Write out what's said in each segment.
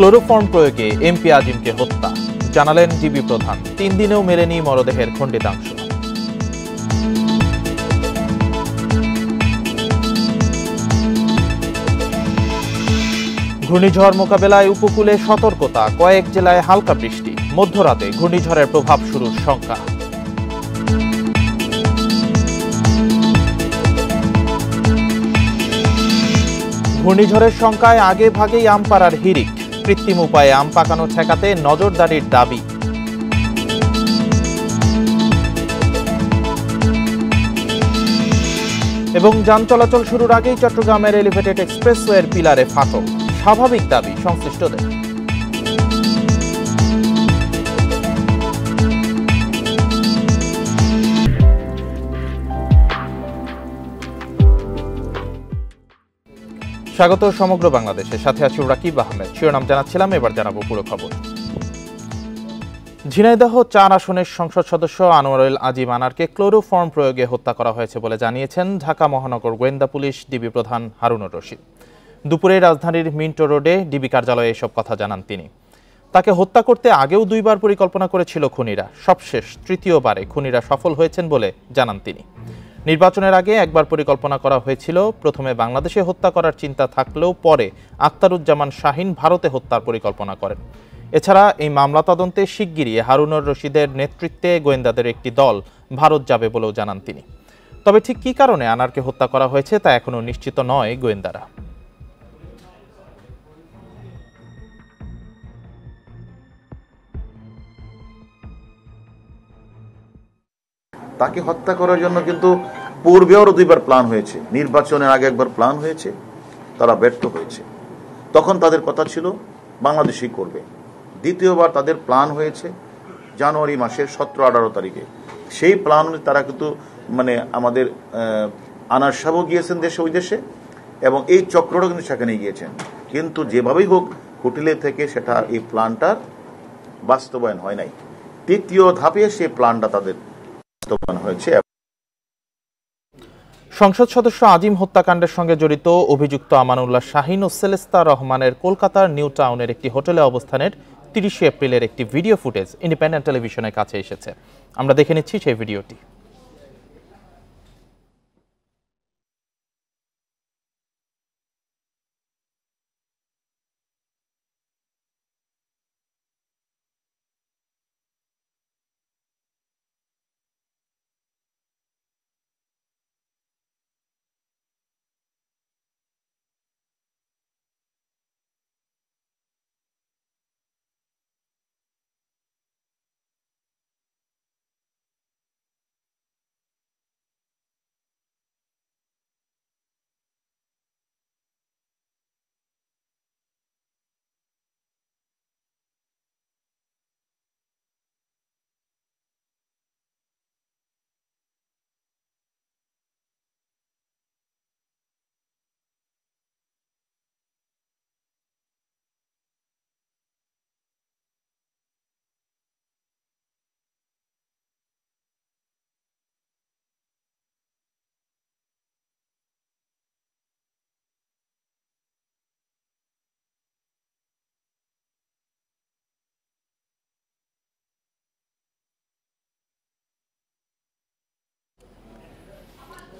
Chloroform প্রয়োগে MP আজিমকে হত্যা, জানালেন ডিবি প্রধান। 3 দিনেও মেলেনি মরদেহের খণ্ডিতাংশ। ঘূর্ণিঝড় মোকাবেলায় উপকূলে সতর্কতা, কয়েক জেলায় হালকা বৃষ্টি, মধ্যরাতে ঘূর্ণিঝড়ের প্রভাব শুরুর শঙ্কা। ঘূর্ণিঝড়ের শঙ্কায় আগে ভাগেই আম পাড়ার হিড়িক, কৃত্রিম উপায়ে আম পাকানো ঠেকাতে নজরদারির দাবি। এবং যান চলাচল শুরুর আগেই চট্টগ্রামের এলিভেটেড এক্সপ্রেসওয়ের পিলারে ফাটল, স্বাভাবিক দাবি সংশ্লিষ্টদের। স্বাগত সমগ্র বাংলাদেশের সাথে আছি রাকিব আহমেদ। শিরোনাম জানাচ্ছিলাম, এবার জানাবো পুরো খবর। ঝিনাইদহ 4 আসনের সংসদ সদস্য আনোয়ারুল আজিম আনারকে ক্লোরোফর্ম প্রয়োগে হত্যা করা হয়েছে বলে জানিয়েছেন ঢাকা মহানগর গোয়েন্দা পুলিশ ডিবি প্রধান হারুনুর রশিদ। দুপুরে রাজধানীর মিন্টো রোডে ডিবি কার্যালয়ে এসব কথা জানান তিনি। তাকে হত্যা করতে আগেও 2বার পরিকল্পনা করেছিল খুনিরা, সবশেষ তৃতীয়বারে খুনিরা সফল হয়েছেন বলে জানান তিনি। নির্বাচনের আগে একবার পরিকল্পনা করা হয়েছিল, প্রথমে বাংলাদেশে হত্যা করার চিন্তা থাকলেও পরে আখতারুজ্জামান শাহীন ভারতে হত্যার পরিকল্পনা করেন। এছাড়া এই মামলা তদন্তে শিগগিরই হারুনুর রশিদের নেতৃত্বে গোয়েন্দাদের একটি দল ভারত যাবে বলেও জানান তিনি। তবে ঠিক কী কারণে আনারকে হত্যা করা হয়েছে তা এখনও নিশ্চিত নয় গোয়েন্দারা। তাকে হত্যা করার জন্য কিন্তু পূর্বেও 2বার প্ল্যান হয়েছে, নির্বাচনের আগে একবার প্ল্যান হয়েছে, তারা ব্যর্থ হয়েছে। তখন তাদের কথা ছিল বাংলাদেশই করবে। দ্বিতীয়বার তাদের প্ল্যান হয়েছে জানুয়ারি মাসের 17-18 তারিখে। সেই প্ল্যান তারা কিন্তু আমাদের আনার সাহেবও গিয়েছেন ওই দেশে, এবং এই চক্রটা কিন্তু সেখানে গিয়েছেন। কিন্তু যেভাবেই হোক হোটেলে থেকে সেটা এই প্ল্যানটার বাস্তবায়ন হয় নাই। তৃতীয় ধাপে সেই প্ল্যানটা তাদের বাস্তবায়ন হয়েছে। সংসদ সদস্য আজিম হত্যাকাণ্ডের সঙ্গে জড়িত অভিযুক্ত আমানুল্লাহ শাহীন ও সেলেস্তা রহমানের কলকাতার নিউ টাউনের একটি হোটেলে অবস্থানের 30 এপ্রিলের একটি ভিডিও ফুটেজ ইন্ডিপেন্ডেন্ট টেলিভিশনের কাছে এসেছে। আমরা দেখে নিচ্ছি সেই ভিডিওটি।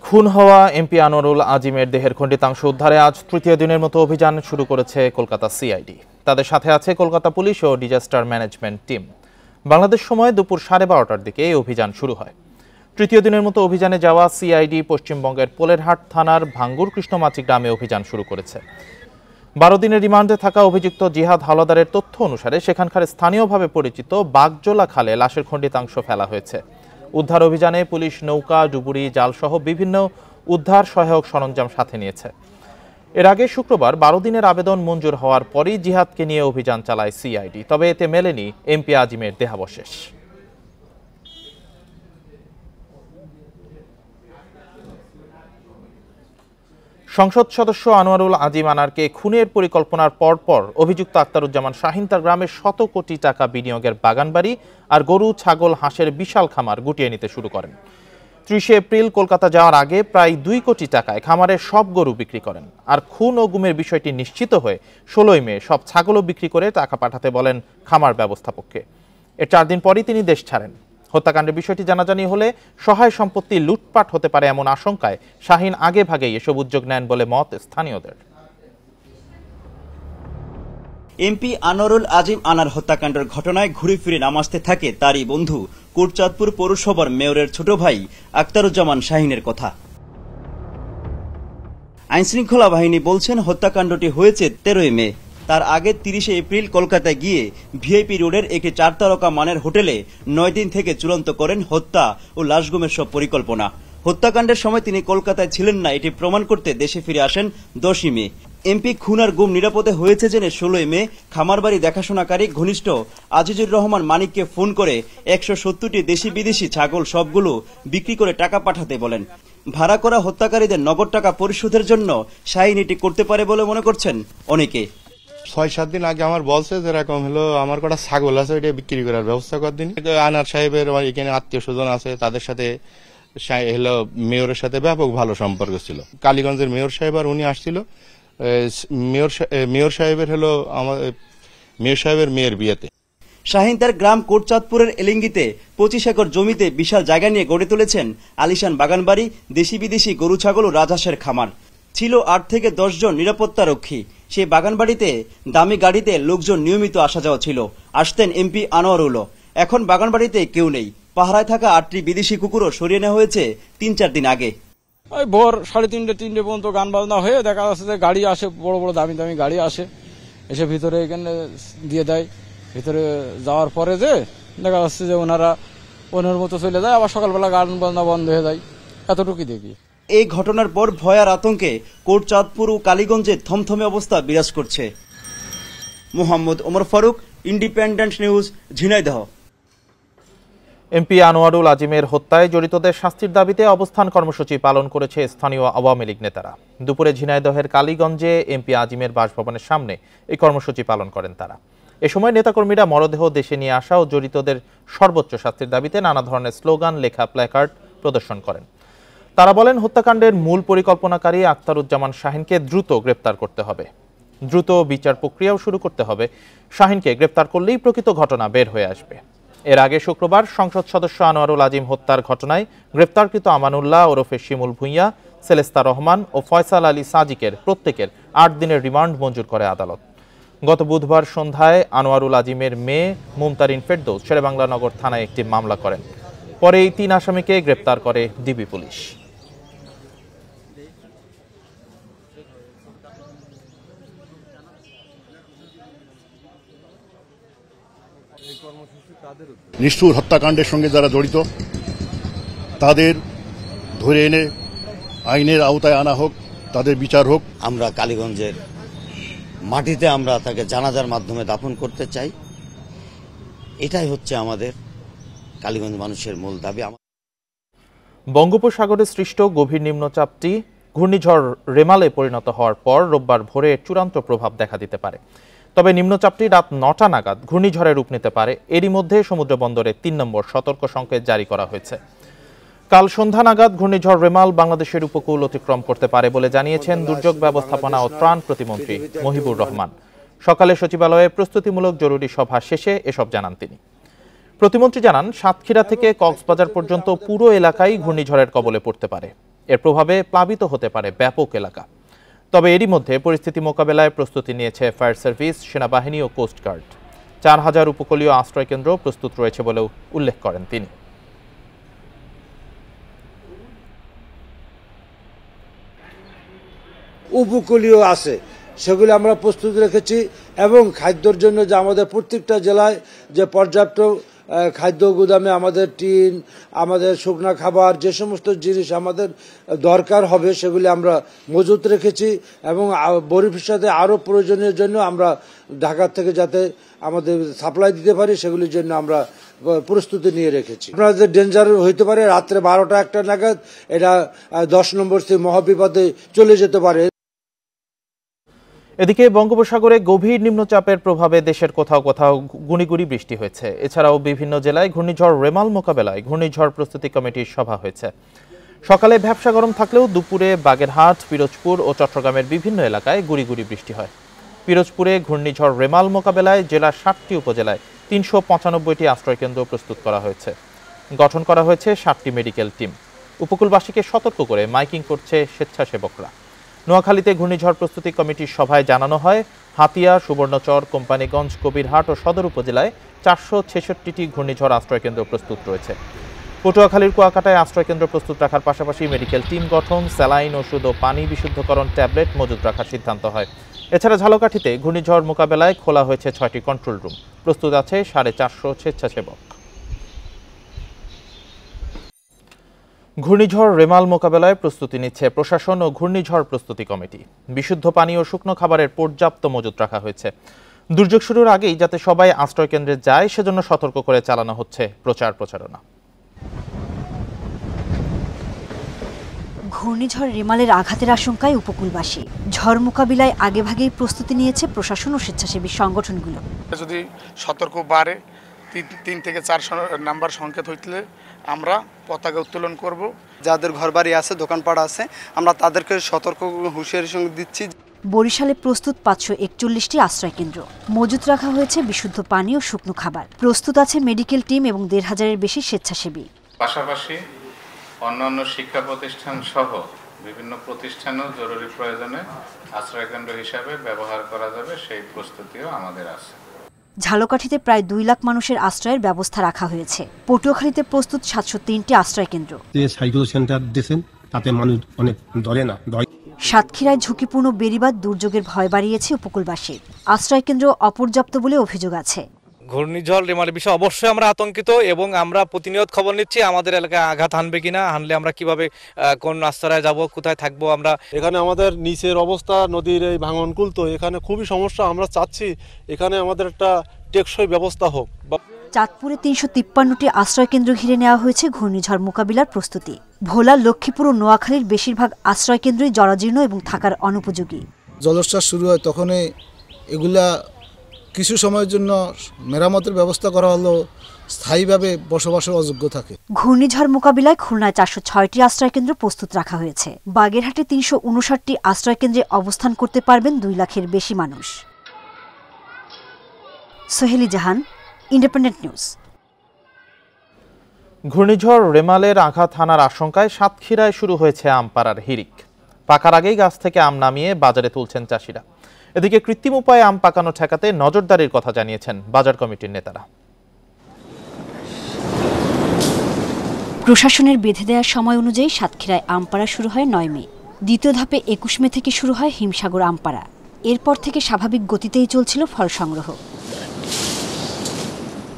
খুন হওয়া এমপি আনোয়ারুল আজিমের দেহের খণ্ডিতাংশ উদ্ধারে আজ তৃতীয় দিনের মতো অভিযান শুরু করেছে কলকাতা সিআইডি। তাদের সাথে আছে কলকাতা পুলিশ ও ডিজাস্টার ম্যানেজমেন্ট টিম। বাংলাদেশ সময় দুপুর 12:30টার দিকে এই অভিযান শুরু হয়। তৃতীয় দিনের মতো অভিযানে যাওয়া সিআইডি পশ্চিমবঙ্গের পোলেরহাট থানার ভাঙ্গুর কৃষ্ণমাচি গ্রামে অভিযান শুরু করেছে। 12 দিনের রিমান্ডে থাকা অভিযুক্ত জিহাদ হাওলাদারের তথ্য অনুসারে সেখানকার স্থানীয়ভাবে পরিচিত বাগজোলা খালে লাশের খণ্ডিতাংশ ফেলা হয়েছে। উদ্ধার অভিযানে পুলিশ নৌকা, ডুবুরি, জালসহ বিভিন্ন উদ্ধার সহায়ক সরঞ্জাম সাথে নিয়েছে। এর আগে শুক্রবার 12 দিনের আবেদন মঞ্জুর হওয়ার পরই জিহাদকে নিয়ে অভিযান চালায় সিআইডি। তবে এতে মেলেনি এমপি আজিমের দেহাবশেষ। সংসদ সদস্য আনোয়ারুল আজিম আনারকে খুনের পরিকল্পনার পরপর অভিযুক্ত আখতারুজ্জামান শাহীন তার গ্রামের 100 কোটি টাকা বিনিয়োগের বাগানবাড়ি আর গরু, ছাগল, হাঁসের বিশাল খামার গুটিয়ে নিতে শুরু করেন। 30 এপ্রিল কলকাতা যাওয়ার আগে প্রায় 2 কোটি টাকায় খামারের সব গরু বিক্রি করেন। আর খুন ও গুমের বিষয়টি নিশ্চিত হয়ে 16 মে সব ছাগলও বিক্রি করে টাকা পাঠাতে বলেন খামার ব্যবস্থাপককে। এর 4 দিন পরই তিনি দেশ ছাড়েন। হত্যাকাণ্ডের বিষয়টি জানাজানি হলে সহায় সম্পত্তি লুটপাট হতে পারে এমন আশঙ্কায় শাহীন আগে ভাগেই এসব উদ্যোগ নেন বলে মত স্থানীয়দের। এমপি আনোয়ারুল আজিম আনার হত্যাকাণ্ডের ঘটনায় ঘুরে ফিরে নামাজতে থাকে তারই বন্ধু কোটচাঁদপুর পৌরসভার মেয়রের ছোট ভাই আখতারুজ্জামান শাহীনের কথা। আইনশৃঙ্খলা বাহিনী বলছেন হত্যাকাণ্ডটি হয়েছে 13 মে। তার আগে 30 এপ্রিল কলকাতায় গিয়ে ভিআইপি রোডের একটি 4 তারকা মানের হোটেলে 9 দিন থেকে চূড়ান্ত করেন হত্যা ও লাশ গুমের সব পরিকল্পনা। হত্যাকাণ্ডের সময় তিনি কলকাতায় ছিলেন না এটি প্রমাণ করতে দেশে ফিরে আসেন 10 মে। এমপি খুন আর গুম নিরাপদে হয়েছে জেনে 16 মে খামারবাড়ি দেখাশোনাকারী ঘনিষ্ঠ আজিজুর রহমান মানিককে ফোন করে 170টি দেশি বিদেশি ছাগল সবগুলো বিক্রি করে টাকা পাঠাতে বলেন। ভাড়া করা হত্যাকারীদের নগদ টাকা পরিশোধের জন্য শাহীন এটি করতে পারে বলে মনে করছেন অনেকে। 6-7 দিন আগে আমার বলছে যেরকম হলো আমার কটা ছাগল আছে ওইটা বিক্রি করার ব্যবস্থা করে দিন। আনার সাহেবের এখানে আত্মীয় স্বজন আছে, তাদের সাথে হলো মেয়রের সাথে ব্যাপক ভালো সম্পর্ক ছিল। কালীগঞ্জের মেয়র সাহেব আর উনি আসছিল মেয়র সাহেবের হলো আমার মেয়র সাহেবের মেয়ের বিয়েতে। শাহীন তার গ্রাম কোটচাঁদপুরের এলিঙ্গিতে 25 একর জমিতে বিশাল জায়গা নিয়ে গড়ে তুলেছেন আলিশান বাগানবাড়ি, দেশি বিদেশি গরু ছাগল ও রাজহাঁসের খামার। ছিল 8 থেকে 10 জন নিরাপত্তা রক্ষী। সেই বাগানবাড়িতে দামি গাড়িতে লোকজন নিয়মিত আসা যাওয়া ছিল। আসতেন এমপি আনোয়ারুলও। এখন বাগানবাড়িতে কেউ নেই। পাহারায় থাকা 8টি বিদেশি কুকুরও সরিয়ে নেওয়া হয়েছে 3-4 দিন আগে। ওই ভোর 3:30 পর্যন্ত গান বাজনা হয়ে দেখা যাচ্ছে যে গাড়ি আসে, বড় বড় দামি দামি গাড়ি আসে, এসে ভিতরে এখানে দিয়ে দেয়। ভিতরে যাওয়ার পরে যে দেখা যাচ্ছে যে ওনারা ওনার মতো চলে যায়, আবার সকালবেলা গান বাজনা বন্ধ হয়ে যায়, এতটুকুই দেখি। এই ঘটনার পর ভয় আর আতঙ্কে কোটচাঁদপুর ও কালীগঞ্জে থমথমে অবস্থা বিরাজ করছে। Mohammad Omar Faruk, independent news, Jhenaidah. MP Anwarul আজিমের হত্যায় জড়িতদের শাস্তির দাবিতে অবস্থান কর্মসূচি পালন করেছে স্থানীয় আওয়ামী লীগ নেতারা। দুপুরে ঝিনাইদহের কালীগঞ্জে এমপি আজিমের বাসভবনের সামনে এই কর্মসূচি পালন করেন তারা। এ সময় নেতাকর্মীরা মরদেহ দেশে নিয়ে আসা ও জড়িতদের সর্বোচ্চ শাস্তির দাবিতে নানা ধরনের স্লোগান, লেখা প্ল্যাকার্ড প্রদর্শন করেন। তারা বলেন, হত্যাকাণ্ডের মূল পরিকল্পনাকারী আখতারুজ্জামান শাহীনকে দ্রুত গ্রেপ্তার করতে হবে, দ্রুত বিচার প্রক্রিয়াও শুরু করতে হবে। শাহীনকে গ্রেপ্তার করলেই প্রকৃত ঘটনা বের হয়ে আসবে। এর আগে শুক্রবার সংসদ সদস্য আনোয়ারুল আজিম হত্যার ঘটনায় গ্রেপ্তারকৃত আমানুল্লাহ ওরফে শিমুল ভুঁইয়া, সেলেস্তা রহমান ও ফয়সাল আলী সাজিকের প্রত্যেকের 8 দিনের রিমান্ড মঞ্জুর করে আদালত। গত বুধবার সন্ধ্যায় আনোয়ারুল আজিমের মেয়ে মুমতারিন ফেরদৌস শেরেবাংলা নগর থানায় একটি মামলা করেন। পরে এই 3 আসামিকে গ্রেপ্তার করে ডিবি পুলিশ। নিষ্ঠুর হত্যাকাণ্ডের সঙ্গে যারা জড়িত তাদের ধরে এনে আইনের আওতায় আনা হোক, তাদের বিচার হোক। আমরা কালীগঞ্জের মাটিতে আমরা তাকে জানাজার মাধ্যমে দাফন করতে চাই। এটাই হচ্ছে আমাদের কালীগঞ্জ মানুষের মূল দাবি। বঙ্গোপসাগরে সৃষ্ট গভীর নিম্নচাপটি ঘূর্ণিঝড় রেমালে পরিণত হওয়ার পর রোববার ভোরে চূড়ান্ত প্রভাব দেখা দিতে পারে। তবে নিম্নচাপটি রাত 9টা নাগাদ ঘূর্ণিঝড়ে রূপ নিতে পারে। এরই মধ্যে সমুদ্র বন্দরে 3 নম্বর সতর্ক সংকেত জারি করা হয়েছে। কাল সন্ধ্যা নাগাদ ঘূর্ণিঝড় রেমাল বাংলাদেশের উপকূল অতিক্রম করতে পারে বলে জানিয়েছেন দুর্যোগ ব্যবস্থাপনা ও ত্রাণ প্রতিমন্ত্রী মহিবুর রহমান। সকালে সচিবালয়ে প্রস্তুতিমূলক জরুরি সভা শেষে এসব জানান তিনি। প্রতিমন্ত্রী জানান, সাতক্ষীরা থেকে কক্সবাজার পর্যন্ত পুরো এলাকাই ঘূর্ণিঝড়ের কবলে পড়তে পারে। এর প্রভাবে প্লাবিত হতে পারে ব্যাপক এলাকা। তবে এরই মধ্যে পরিস্থিতি মোকাবেলায় প্রস্তুতি নিয়েছে ফায়ার সার্ভিস, সেনাবাহিনী ও কোস্টগার্ড। 4000 উপকূলীয় আশ্রয়কেন্দ্র প্রস্তুত রয়েছে বলেও উল্লেখ করেন তিনি। উপকূলীয় আছে সেগুলি আমরা প্রস্তুত রেখেছি এবং খাদ্যর জন্য যে আমাদের প্রত্যেকটা জেলায় যে পর্যাপ্ত খাদ্য গুদামে আমাদের টিন, আমাদের শুকনা খাবার, যে সমস্ত জিনিস আমাদের দরকার হবে সেগুলি আমরা মজুত রেখেছি এবং ভবিষ্যতে আরও প্রয়োজনীয় জন্য আমরা ঢাকা থেকে যাতে আমাদের সাপ্লাই দিতে পারি সেগুলির জন্য আমরা প্রস্তুতি নিয়ে রেখেছি। আপনাদের ডেঞ্জার হইতে পারে রাত্রে 12টা-1টা নাগাদ এটা 10 নম্বর মহাবিপদে চলে যেতে পারে। এদিকে বঙ্গোপসাগরে গভীর নিম্নচাপের প্রভাবে দেশের কোথাও কোথাও গুঁড়ি বৃষ্টি হয়েছে। এছাড়াও বিভিন্ন জেলায় ঘূর্ণিঝড় রেমাল মোকাবেলায় ঘূর্ণিঝড় প্রস্তুতি কমিটির সভা হয়েছে। সকালে ভ্যাপসা গরম থাকলেও দুপুরে বাগেরহাট, পিরোজপুর ও চট্টগ্রামের বিভিন্ন এলাকায় গুঁড়ি বৃষ্টি হয়। পিরোজপুরে ঘূর্ণিঝড় রেমাল মোকাবেলায় জেলার ৭টি উপজেলায় ৩৯৫টি আশ্রয়কেন্দ্র প্রস্তুত করা হয়েছে। গঠন করা হয়েছে ৭টি মেডিকেল টিম। উপকূলবাসীকে সতর্ক করে মাইকিং করছে স্বেচ্ছাসেবকরা। নোয়াখালীতে ঘূর্ণিঝড় প্রস্তুতি কমিটির সভায় জানানো হয়, হাতিয়া, সুবর্ণচর, কোম্পানীগঞ্জ, কবিরহাট ও সদর উপজেলায় ৪৬৬টি ঘূর্ণিঝড় আশ্রয়কেন্দ্র প্রস্তুত রয়েছে। পটুয়াখালীর কুয়াকাটায় আশ্রয়কেন্দ্র প্রস্তুত রাখার পাশাপাশি মেডিকেল টিম গঠন, স্যালাইন, ওষুধ ও পানি বিশুদ্ধকরণ ট্যাবলেট মজুত রাখার সিদ্ধান্ত হয়। এছাড়া ঝালকাঠিতে ঘূর্ণিঝড় মোকাবেলায় খোলা হয়েছে ৬টি কন্ট্রোল রুম। প্রস্তুত আছে ৪৫০ স্বেচ্ছাসেবক। ঘূর্ণিঝড় রেমাল মোকাবেলায় প্রস্তুতি নিচ্ছে প্রশাসন ও ঘূর্ণিঝড় প্রস্তুতি কমিটি। বিশুদ্ধ পানি ও শুকনো খাবারের পর্যাপ্ত মজুত রাখা হয়েছে। দুর্যোগ শুরুর আগেই যাতে সবাই আশ্রয়কেন্দ্রে যায় সেজন্য সতর্ক করে চালানো হচ্ছে প্রচারণা। ঘূর্ণিঝড় রেমালের আঘাতের আশঙ্কায় উপকূলবাসী। ঝড় মোকাবিলায় আগেভাগেই প্রস্তুতি নিয়েছে প্রশাসন ও স্বেচ্ছাসেবী সংগঠনগুলো। যদি সতর্ক বাড়ে ৩ থেকে ৪ নাম্বার সংকেত হইলে আমরা পতাকা উত্তোলন করব। যাদের ঘরবাড়ি আছে, দোকানপাট আছে, আমরা তাদেরকে সতর্ক হুঁশিয়ারির সঙ্গে দিচ্ছি। বরিশালে প্রস্তুত ৫৪১টি আশ্রয়কেন্দ্র। মজুত রাখা হয়েছে বিশুদ্ধ পানি ও শুকনো খাবার। প্রস্তুত আছে মেডিকেল টিম এবং ১৫০০-এর বেশি স্বেচ্ছাসেবী। পাশাপাশি অন্যান্য শিক্ষা প্রতিষ্ঠান সহ বিভিন্ন প্রতিষ্ঠানও জরুরি প্রয়োজনে আশ্রয়কেন্দ্র হিসাবে ব্যবহার করা যাবে, সেই প্রস্তুতিও আমাদের আছে। ঝালকাঠিতে প্রায় ২ লাখ মানুষের আশ্রয়ের ব্যবস্থা রাখা হয়েছে। পটুয়াখালীতে প্রস্তুত ৭০৩টি আশ্রয়কেন্দ্র। সাইকেল সেন্টার দিয়েছেন, তাতে মানুষ অনেক ডরে না। সাতক্ষীরায় ঝুঁকিপূর্ণ বেড়িবাঁধ দুর্যোগের ভয় বাড়িয়েছে উপকূলবাসী। আশ্রয়কেন্দ্র অপর্যাপ্ত বলে অভিযোগ আছে। ঘূর্ণিঝড় রেমালের বিষয়ে অবশ্যই আমরা আতঙ্কিত এবং আমরা প্রতিনিয়ত খবর নিচ্ছি আমাদের এলাকায় আঘাত হানবে কিনা, হানলে আমরা কিভাবে কোন আশ্রয়ে যাব, কোথায় থাকবো। আমরা এখানে আমাদের নিচের অবস্থা, নদীর এই ভাঙনকুল, তো এখানে খুবই সমস্যা। আমরা চাচ্ছি এখানে আমাদের একটা টেকসই ব্যবস্থা হোক। চাঁদপুরে ৩৫৩টি আশ্রয়কেন্দ্র ঘিরে নেওয়া হয়েছে ঘূর্ণিঝড় মোকাবিলার প্রস্তুতি। ভোলা, লক্ষ্মীপুর ও নোয়াখালীর বেশিরভাগ আশ্রয়কেন্দ্রই জরাজীর্ণ এবং থাকার অনুপযোগী। জলোচ্ছ্বাস শুরু হয় তখনই এগুলা কিছু সময়ের জন্য মেরামতের ব্যবস্থা করা হলো, স্থায়ীভাবে বসবাসের অযোগ্য থাকে। ঘূর্ণিঝড় মোকাবিলায় খুলনায় ৪০৬টি আশ্রয়কেন্দ্র প্রস্তুত রাখা হয়েছে। বাগেরহাটে ৩৫৯টি আশ্রয়কেন্দ্রে অবস্থান করতে পারবেন ২ লাখের বেশি মানুষ। সোহেলি জাহান, ইন্ডিপেন্ডেন্ট নিউজ। ঘূর্ণিঝড় রেমালের আঘাত হানার আশঙ্কায় সাতক্ষীরায় শুরু হয়েছে আম পাড়ার হিড়িক। পাকার আগেই গাছ থেকে আম নামিয়ে বাজারে তুলছেন চাষিরা। এদিকে কৃত্রিম উপায়ে আম পাকানো ঠেকাতে নজরদারির কথা জানিয়েছেন বাজার কমিটির নেতারা। প্রশাসনের বেঁধে দেওয়ার সময় অনুযায়ী সাতক্ষীরায় আম পাড়া শুরু হয় ৯ মে। দ্বিতীয় ধাপে ২১ মে থেকে শুরু হয় হিমসাগর আম পাড়া। এরপর থেকে স্বাভাবিক গতিতেই চলছিল ফল সংগ্রহ।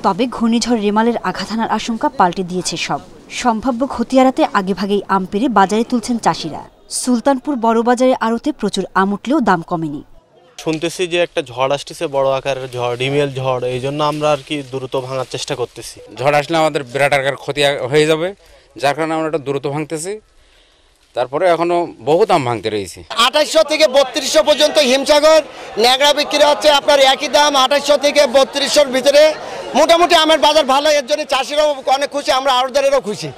তবে ঘূর্ণিঝড় রেমালের আঘাত হানার আশঙ্কা পাল্টে দিয়েছে সব। সম্ভাব্য ক্ষতি এড়াতে আগেভাগেই আম পেড়ে বাজারে তুলছেন চাষিরা। সুলতানপুর বড়বাজারে আড়তে প্রচুর আম উঠলেও দাম কমেনি। শুনতেছি যে একটা ঝড় আসতেছে, বড় আকারের ঝড়, রিমেল ঝড়, এই জন্য আমরা আর কি দ্রুত ভাঙার চেষ্টা করতেছি। ঝড় আসলে আমাদের বিরাট আকার ক্ষতি হয়ে যাবে, যার কারণে আমরা এটা দ্রুত ভাঙতেছি। তারপরে এখনো বহুত আম ভাঙতে রয়েছে। ২৮০০ থেকে ৩২০০ পর্যন্ত হিমসাগর ন্যাংরা বিক্রি হচ্ছে আপনার একই দাম ২৮০০ থেকে ৩২০০-র ভিতরে। মোটামুটি আমের বাজার ভালো, এর জন্য চাষিরাও অনেক খুশি, আমরা আড়তদারেরও খুশি।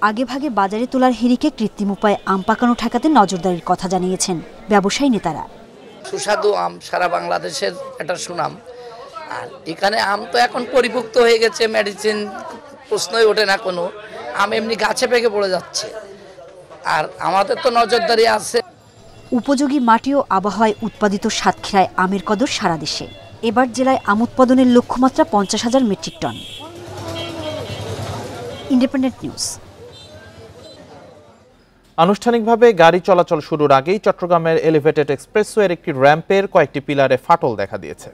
আগেভাগে বাজারে তোলার হিড়িকে কৃত্রিম উপায়ে আম পাকানো ঠেকাতে নজরদারির কথা জানিয়েছেন ব্যবসায়ী নেতারা। সুস্বাদু আম সারা বাংলাদেশের একটা সুনাম। আর এখানে আম তো এখন পরিপুক্ত হয়ে গেছে, মেডিসিন প্রশ্নই ওঠে না কোনো। আম এমনি গাছে পেকে পড়ে যাচ্ছে, আর আমাদের তো নজরদারি আছে। উপযোগী মাটি ও আবহাওয়ায় উৎপাদিত সাতক্ষীরায় আমের কদর সারা দেশে। এবার জেলায় আম উৎপাদনের লক্ষ্যমাত্রা ৫০,০০০ মেট্রিক টন। Independent news. আনুষ্ঠানিকভাবে গাড়ি চলাচল শুরুর আগেই চট্টগ্রামের এলিভেটেড এক্সপ্রেসওয়ের একটি র্যাম্পের কয়েকটি পিলারে ফাটল দেখা দিয়েছে।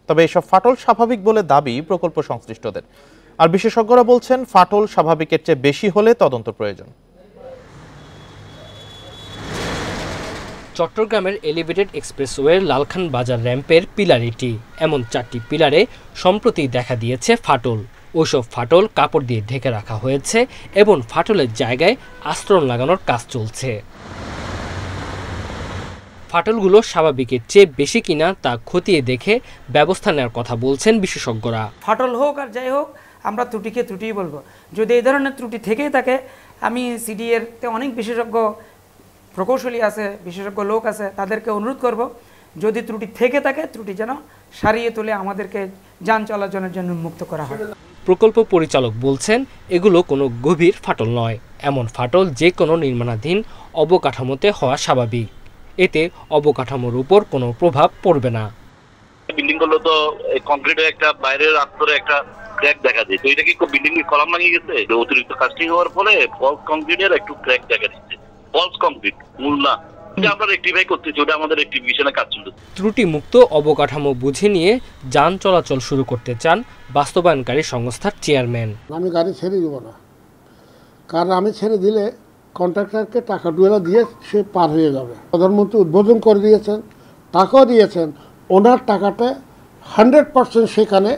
তবে এসব ফাটল স্বাভাবিক বলে দাবি প্রকল্প সংশ্লিষ্টদের। আর বিশেষজ্ঞরা বলছেন, ফাটল স্বাভাবিকের চেয়ে বেশি হলে তদন্ত প্রয়োজন। চট্টগ্রামের এলিভেটেড এক্সপ্রেসওয়ের লালখান বাজার র্যাম্পের পিলার এটি। এমন 4টি পিলারে সম্প্রতি দেখা দিয়েছে ফাটল। ওইসব ফাটল কাপড় দিয়ে ঢেকে রাখা হয়েছে এবং ফাটলের জায়গায় আস্তরণ লাগানোর কাজ চলছে। ফাটলগুলো স্বাভাবিকের চেয়ে বেশি কিনা তা খতিয়ে দেখে ব্যবস্থা নেওয়ার কথা বলছেন বিশেষজ্ঞরা। ফাটল হোক আর যাই হোক আমরা ত্রুটিকে ত্রুটিই বলবো। যদি এই ধরনের ত্রুটি থেকেই থাকে, আমি সিডিএরতে অনেক বিশেষজ্ঞ প্রকৌশলী আছে, বিশেষজ্ঞ লোক আছে, তাদেরকে অনুরোধ করব যদি ত্রুটি থেকে থাকে ত্রুটি যেন সারিয়ে তুলে আমাদেরকে যান চলাচলের জন্য মুক্ত করা হয়। প্রকল্প পরিচালক বলছেন এগুলো কোনো গভীর ফাটল নয়, এমন ফাটল যে কোনো নির্মাণাধীন অবকাঠামোতে হওয়া স্বাভাবিক, এতে অবকাঠামোর উপর কোনো প্রভাব পড়বে না। বিল্ডিং গুলো তো কংক্রিটের একটা বাইরের আস্তরে একটা ক্র্যাক দেখা যায়, তো এটা কি বিল্ডিং এর কলাম লাগিয়ে গেছে, অতিরিক্ত কাস্টিং হওয়ার ফলে ফলস কংক্রিটের একটু ক্র্যাক দেখা দিচ্ছে। ফলস কংক্রিট মূল না, এটা আমরা রেকটিফাই করতেছি, ওটা আমাদের রেকটিফিকেশনের কাজ চলছে। ত্রুটি মুক্ত অবকাঠামো বুঝে নিয়ে যান চলাচল শুরু করতে চান বাস্তবায়নকারী সংস্থার চেয়ারম্যান। আমি গাড়ি ছেড়ে দেবো না, কারণ আমি ছেড়ে দিলে কন্ট্রাক্টরকে টাকা ডুয়েলা দিয়ে সে পার হয়ে যাবে। প্রধানমন্ত্রী উদ্বোধন করে দিয়েছেন, টাকাও দিয়েছেন, ওনার টাকাটা 100% সেখানে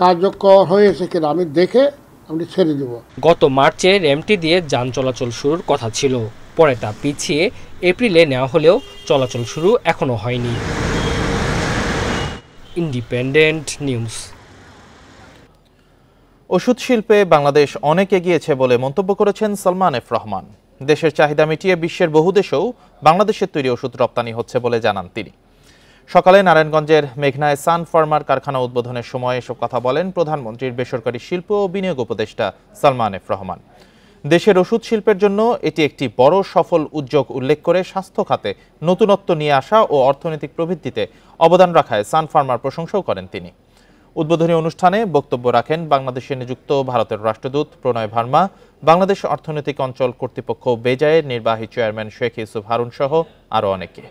কার্যকর হয়েছে কিনা আমি দেখে আমি ছেড়ে দেব। গত মার্চে র্যাম্পটি দিয়ে যান চলাচল শুরুর কথা ছিল, পরে তা পিছিয়ে এপ্রিলে নেওয়া হলেও চলাচল শুরু এখনো হয়নি। Independent news. ওষুধ শিল্পে বাংলাদেশ অনেক এগিয়েছে বলে মন্তব্য করেছেন সালমান এফ রহমান। দেশের চাহিদা মিটিয়ে বিশ্বের বহু দেশেও বাংলাদেশের তৈরি ওষুধ রপ্তানি হচ্ছে বলে জানান তিনি। সকালে নারায়ণগঞ্জের মেঘনায় সান ফার্মার কারখানা উদ্বোধনের সময় এসব কথা বলেন প্রধানমন্ত্রীর বেসরকারি শিল্প ও বিনিয়োগ উপদেষ্টা সালমান এফ রহমান। দেশের ওষুধ শিল্পের জন্য এটি একটি বড় সফল উদ্যোগ উল্লেখ করে স্বাস্থ্য খাতে নতুনত্ব নিয়ে আসা ও অর্থনৈতিক প্রবৃদ্ধিতে অবদান রাখায় সান ফার্মার প্রশংসাও করেন তিনি। উদ্বোধনী অনুষ্ঠানে বক্তব্য রাখেন বাংলাদেশে নিযুক্ত ভারতের রাষ্ট্রদূত প্রণয় ভার্মা, বাংলাদেশ অর্থনৈতিক অঞ্চল কর্তৃপক্ষ বেজায়ের নির্বাহী চেয়ারম্যান শেখ ইউসুফ হারুন সহ আরও অনেকে।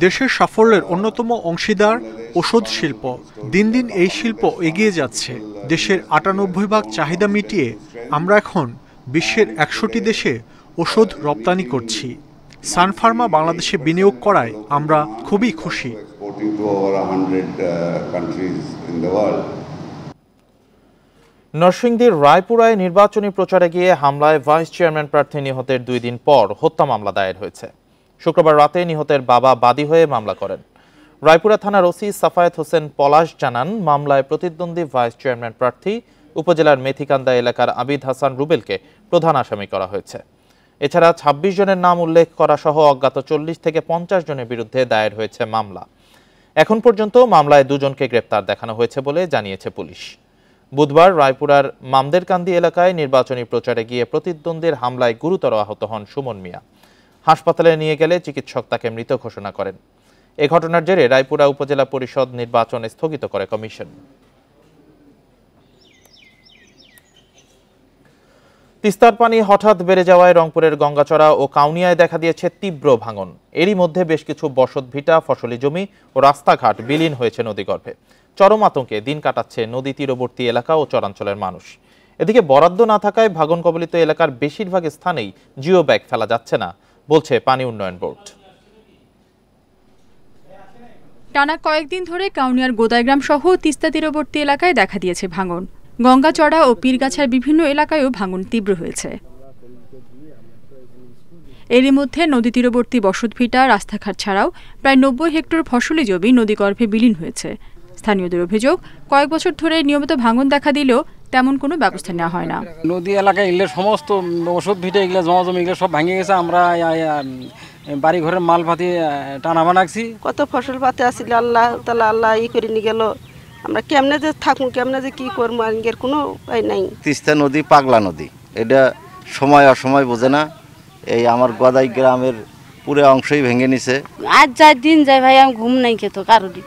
দেশের সাফল্যের অন্যতম অংশীদার ওষুধ শিল্প। দিন দিন এই শিল্প এগিয়ে যাচ্ছে। দেশের 98% চাহিদা মিটিয়ে আমরা এখন বিশ্বের 100টি দেশে ওষুধ রপ্তানি করছি। সান ফার্মা বাংলাদেশে বিনিয়োগ করায় আমরা খুবই খুশি। নরসিংদীর রায়পুরায় নির্বাচনী প্রচারে গিয়ে হামলায় ভাইস চেয়ারম্যান প্রার্থী নিহতের 2 দিন পর হত্যা মামলা দায়ের হয়েছে। শুক্রবার রাতে নিহতের বাবা বাদী হয়ে মামলা করেন। রায়পুরা থানার ওসি সাফায়েত হোসেন পলাশ জানান, মামলায় প্রতিদ্বন্দ্বী ভাইস চেয়ারম্যান প্রার্থী উপজেলার মেথিকান্দা এলাকার আবিদ হাসান রুবেলকে প্রধান আসামি করা হয়েছে। এছাড়া 26 জনের নাম উল্লেখ করা সহ অজ্ঞাত 40 থেকে 50 জনের বিরুদ্ধে দায়ের হয়েছে মামলা। এখন পর্যন্ত মামলায় 2 জনকে গ্রেপ্তার দেখানো হয়েছে বলে জানিয়েছে পুলিশ। বুধবার রায়পুরার মামদেরকান্দি এলাকায় নির্বাচনী প্রচারে গিয়ে প্রতিদ্বন্দ্বীর হামলায় গুরুতর আহত হন সুমন মিয়া। হাসপাতালে নিয়ে গেলে চিকিৎসক তাকে মৃত ঘোষণা করেন। এ ঘটনার জেরে রায়পুরা উপজেলা পরিষদ নির্বাচন স্থগিত করে কমিশন। তিস্তার পানি হঠাৎ বেড়ে যাওয়ায় রংপুরের গঙ্গাচড়া ও কাউনিয়ায় দেখা দিয়েছে তীব্র ভাঙন। এরই মধ্যে বেশ কিছু বসতভিটা, ফসলি জমি ও রাস্তাঘাট বিলীন হয়েছে নদীগর্ভে। চরম আতঙ্কে দিন কাটাচ্ছে নদী তীরবর্তী এলাকা ও চরাঞ্চলের মানুষ। এদিকে বরাদ্দ না থাকায় ভাঙন কবলিত এলাকার বেশিরভাগ স্থানেই জিও ব্যাগ ফেলা যাচ্ছে না বলছে পানি উন্নয়ন বোর্ড। টানা কয়েকদিন ধরে কাউনিয়ার গোদাইগ্রাম সহ তিস্তা তীরবর্তী এলাকায় দেখা দিয়েছে ভাঙন। গঙ্গাচড়া ও পীরগাছার বিভিন্ন এলাকায়ও ভাঙন তীব্র হয়েছে। এরই মধ্যে নদী তীরবর্তী বসতভিটা, রাস্তাঘাট ছাড়াও প্রায় 90 হেক্টর ফসলি জমি নদীগর্ভে বিলীন হয়েছে। স্থানীয়দের অভিযোগ, কয়েক বছর ধরে নিয়মিত ভাঙন দেখা দিলেও তেমন কোনো ব্যবস্থা নেওয়া হয় না। নদী এলাকায় এগুলো সমস্ত ওষুধ ভিটে এগুলো জমি এগুলো সব ভেঙে গেছে। আমরা বাড়ি ঘরের মাল পাতি টানা বানাচ্ছি। কত ফসল পাতি আসছিল, আল্লাহ তাআলা আল্লাহ ই করে নিয়ে গেল। আমরা কেমনে যে থাকুন, কেমনে যে কি করবো, আর কোনো উপায় নাই। তিস্তা নদী পাগলা নদী, এটা সময় অসময় বোঝে না। এই আমার গদাই গ্রামের পুরো অংশই ভেঙে নিছে। আজ যাই দিন যাই ভাই, আমি ঘুম নাই খেতো কারোরই।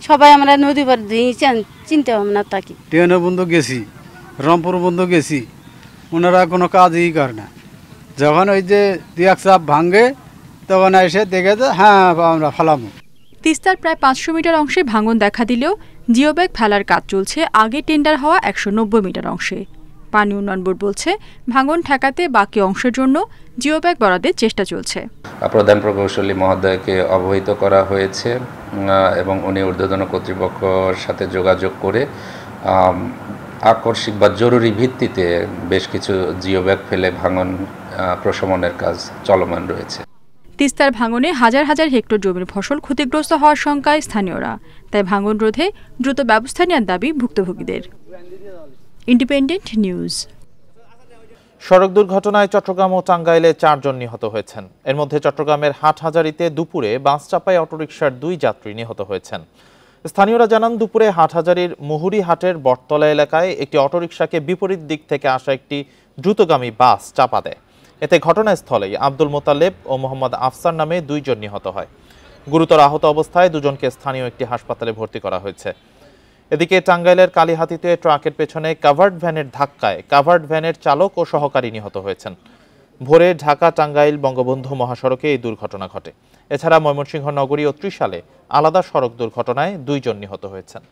সবাই আমরা নদী পার দিয়েছেন, চিন্তা ভাবনা থাকি। ট্রেনে বন্ধু গেছি, রংপুর বন্ধু গেছি, ওনারা কোনো কাজই করে না। যখন ওই যে 2-1 চাপ ভাঙে তখন এসে দেখে যে হ্যাঁ আমরা ফালামো। তিস্তার প্রায় 500 মিটার অংশে ভাঙন দেখা দিলেও জিও ব্যাগ ফেলার কাজ চলছে আগে টেন্ডার হওয়া 190 মিটার অংশে। পানি উন্নয়ন বোর্ড বলছে, ভাঙন ঠেকাতে বাকি অংশের জন্য জিও ব্যাগ বরাদ্দের চেষ্টা চলছে। প্রধান প্রকৌশলী মহোদয়কে অবহিত করা হয়েছে এবং উনি ঊর্ধ্বতন কর্তৃপক্ষের সাথে যোগাযোগ করে আকস্মিক বা জরুরি ভিত্তিতে বেশ কিছু জিও ব্যাগ ফেলে ভাঙন প্রশমনের কাজ চলমান রয়েছে। তিস্তার ভাঙনে হাজার হাজার হেক্টর জমির ফসল ক্ষতিগ্রস্ত হওয়ার শঙ্কায় স্থানীয়রা, তাই ভাঙন রোধে দ্রুত ব্যবস্থা নেওয়ার দাবি ভুক্তভোগীদের। Independent news. সড়ক দুর্ঘটনায় চট্টগ্রাম ও টাঙ্গাইলে 4 জন নিহত হয়েছেন। এর মধ্যে চট্টগ্রামের হাটহাজারীতে দুপুরে বাস চাপায় অটোরিকশার 2 যাত্রী নিহত হয়েছেন। স্থানীয়রা জানান, দুপুরে হাটহাজারীর মুহুরী হাটের বটতলা এলাকায় একটি অটোরিকশাকে বিপরীত দিক থেকে আসা একটি দ্রুতগামী বাস চাপা দেয়। এতে ঘটনাস্থলেই আব্দুল মোতালেব ও মোহাম্মদ আফসার নামে 2 জন নিহত হয়। গুরুতর আহত অবস্থায় 2 জনকে স্থানীয় একটি হাসপাতালে ভর্তি করা হয়েছে। এদিকে টাঙ্গাইলের কালীহাতিতে ট্রাকের পেছনে কাভার্ড ভ্যানের ধাক্কায় কাভার্ড ভ্যানের চালক ও সহকারী নিহত হয়েছেন। ভোরে ঢাকা টাঙ্গাইল বঙ্গবন্ধু মহাসড়কে এই দুর্ঘটনা ঘটে। এছাড়া ময়মনসিংহ নগরী ও ত্রিশালে আলাদা সড়ক দুর্ঘটনায় 2 জন নিহত হয়েছেন।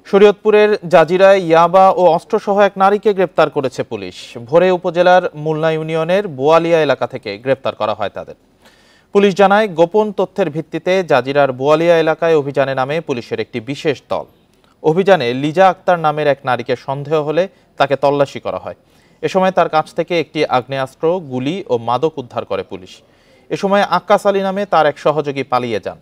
শরীয়তপুরের জাজিরায় ইয়াবা ও অস্ত্রসহ এক নারীকে গ্রেপ্তার করেছে পুলিশ। ভোরে উপজেলার মুলনা ইউনিয়নের বোয়ালিয়া এলাকা থেকে গ্রেপ্তার করা হয় তাদের। পুলিশ জানায়, গোপন তথ্যের ভিত্তিতে জাজিরার বোয়ালিয়া এলাকায় অভিযানে নামে পুলিশের একটি বিশেষ দল। অভিযানে লিজা আক্তার নামের এক নারীকে সন্দেহ হলে তাকে তল্লাশি করা হয়। এ সময় তার কাছ থেকে একটি আগ্নেয়াস্ত্র, গুলি ও মাদক উদ্ধার করে পুলিশ। এ সময় আক্কাস আলী নামে তার এক সহযোগী পালিয়ে যান।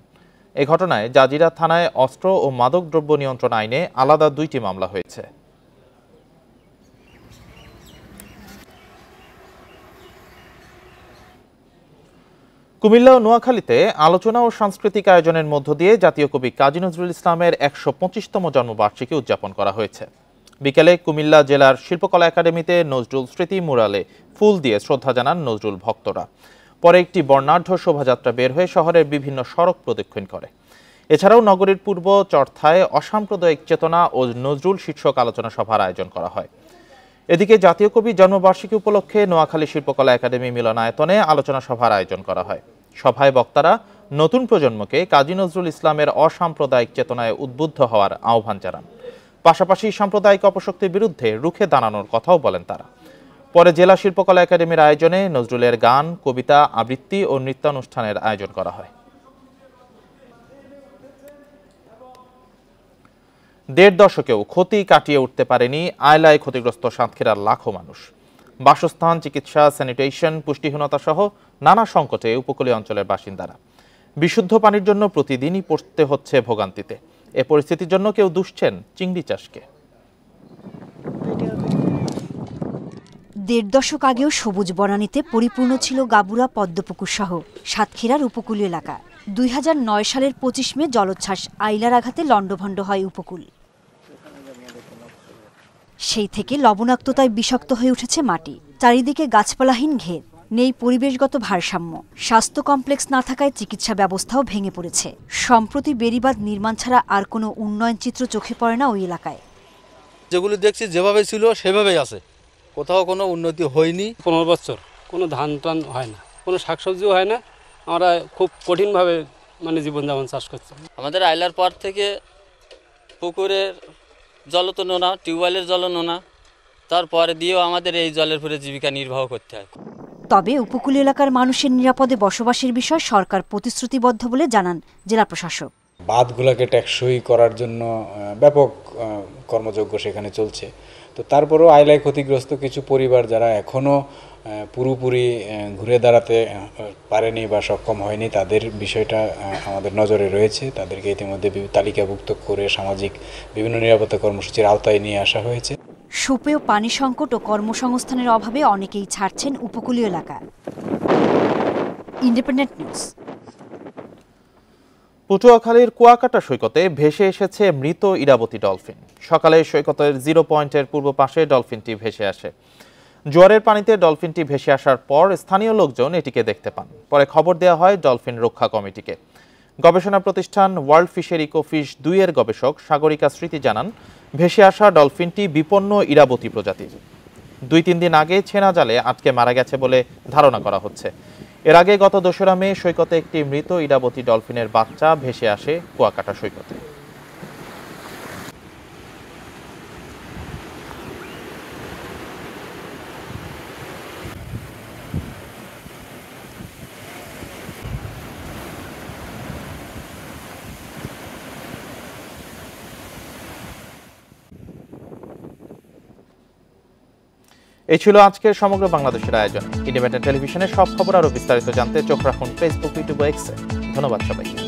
এই ঘটনায় জাজিরা থানায় অস্ত্র ও মাদক দ্রব্য নিয়ন্ত্রণ আইনে আলাদা 2টি মামলা হয়েছে। কুমিল্লা ও নোয়াখালীতে আলোচনা ও সাংস্কৃতিক আয়োজনের মধ্য দিয়ে জাতীয় কবি কাজী নজরুল ইসলামের 125তম জন্মবার্ষিকী উদযাপন করা হয়েছে। বিকেলে কুমিল্লা জেলার শিল্পকলা একাডেমিতে নজরুল স্মৃতি মুরালে ফুল দিয়ে শ্রদ্ধা জানান নজরুল ভক্তরা। পরে একটি বর্ণাঢ্য শোভাযাত্রা বের হয়ে শহরের বিভিন্ন সড়ক প্রদক্ষিণ করে। এছাড়াও নগরীর পূর্ব চর্থায় অসাম্প্রদায়িক চেতনা ও নজরুল শীর্ষক আলোচনা সভার আয়োজন করা হয়। এদিকে জাতীয় কবি জন্মবার্ষিকী উপলক্ষে নোয়াখালী শিল্পকলা একাডেমি মিলনায়তনে আলোচনা সভার আয়োজন করা হয়। সভায় বক্তারা নতুন প্রজন্মকে কাজী নজরুল ইসলামের অসাম্প্রদায়িক চেতনায় উদ্বুদ্ধ হওয়ার আহ্বান জানান। পাশাপাশি সাম্প্রদায়িক অপশক্তির বিরুদ্ধে রুখে দাঁড়ানোর কথাও বলেন তারা। পরে জেলা শিল্পকলা একাডেমির আয়োজনে নজরুলের গান, কবিতা, আবৃত্তি ও নৃত্যানুষ্ঠানের আয়োজন করা হয়। 1.5 দশকেও ক্ষতি কাটিয়ে উঠতে পারেনি আয়লায় ক্ষতিগ্রস্ত সাতক্ষীরার লাখো মানুষ। বাসস্থান, চিকিৎসা, স্যানিটেশন, পুষ্টিহীনতা সহ নানা সংকটে উপকূলীয় অঞ্চলের বাসিন্দারা। বিশুদ্ধ পানির জন্য প্রতিদিনই পড়তে হচ্ছে ভোগান্তিতে। এ পরিস্থিতির জন্য কেউ দুষছেন চিংড়ি চাষকে। 1.5 দশক আগেও সবুজ বনানীতে পরিপূর্ণ ছিল গাবুরা, পদ্মপুকুর সহ সাতক্ষীরার উপকূলীয় এলাকা। 2009 সালের 25 মে জলোচ্ছ্বাস আইলার আঘাতে লণ্ডভণ্ড হয় উপকূল। সেই থেকে লবণাক্ততায় বিষাক্ত হয়ে উঠেছে মাটি। চারিদিকে গাছপালাহীন ঘের, নেই পরিবেশগত ভারসাম্য। স্বাস্থ্য কমপ্লেক্স না থাকায় চিকিৎসা ব্যবস্থাও ভেঙে পড়েছে। সম্প্রতি বেড়িবাঁধ নির্মাণ ছাড়া আর কোনো উন্নয়ন চিত্র চোখে পড়ে না ওই এলাকায়। যেগুলো দেখছি যেভাবে ছিল সেভাবেই আছে, কোথাও কোনো উন্নতি হয়নি। 15 বছর কোনো ধান টান হয় না, কোনো শাকসবজিও হয় না। আমরা খুব কঠিনভাবে জীবনযাপন চাষ করছি। আমাদের আইলার পর থেকে পুকুরের জল তো নোনা, টিউবওয়েলের জল নোনা, তারপরে দিয়েও আমাদের এই জলের উপরে জীবিকা নির্বাহ করতে হয়। তবে উপকূলীয় এলাকার মানুষের নিরাপদে বসবাসের বিষয় সরকার প্রতিশ্রুতিবদ্ধ বলে জানান জেলা প্রশাসক। বাঁধগুলোকে টেকসই করার জন্য ব্যাপক কর্মযজ্ঞ সেখানে চলছে। তো তারপরেও আইলায় ক্ষতিগ্রস্ত কিছু পরিবার যারা এখনও পুরোপুরি ঘুরে দাঁড়াতে পারেনি বা সক্ষম হয়নি, তাদের বিষয়টা আমাদের নজরে রয়েছে। তাদেরকে ইতিমধ্যে তালিকাভুক্ত করে সামাজিক বিভিন্ন নিরাপত্তা কর্মসূচির আওতায় নিয়ে আসা হয়েছে। সুপেয় পানি সংকট ও কর্মসংস্থানের অভাবে অনেকেই ছাড়ছেন উপকূলীয় এলাকা। Independent news. পটুয়াখালীর কুয়াকাটা সৈকতে ভেসে এসেছে মৃত ইরাবতী ডলফিন। সকালে সৈকতের 0 পয়েন্টের পূর্ব পাশে ডলফিনটি ভেসে আসে। জোয়ারের পানিতে ডলফিনটি ভেসে আসার পর স্থানীয় লোকজন এটিকে দেখতে পান। পরে খবর দেওয়া হয় ডলফিন রক্ষা কমিটিকে। গবেষণা প্রতিষ্ঠান ওয়ার্ল্ড ফিশের ইকোফিশ 2 এর গবেষক সাগরিকা স্মৃতি জানান, ভেসে আসা ডলফিনটি বিপন্ন ইরাবতী প্রজাতির। 2-3 দিন আগে ছেনা জালে আটকে মারা গেছে বলে ধারণা করা হচ্ছে। এর আগে গত 2রা মে সৈকতে একটি মৃত ইরাবতী ডলফিনের বাচ্চা ভেসে আসে কুয়াকাটা সৈকতে। এই ছিল আজকের সমগ্র বাংলাদেশের আয়োজন। ইন্ডিপেন্ডেন্ট টেলিভিশনের সব খবর আরও বিস্তারিত জানতে চোখ রাখুন ফেসবুক, ইউটিউব ও এক্সে। ধন্যবাদ সবাইকে।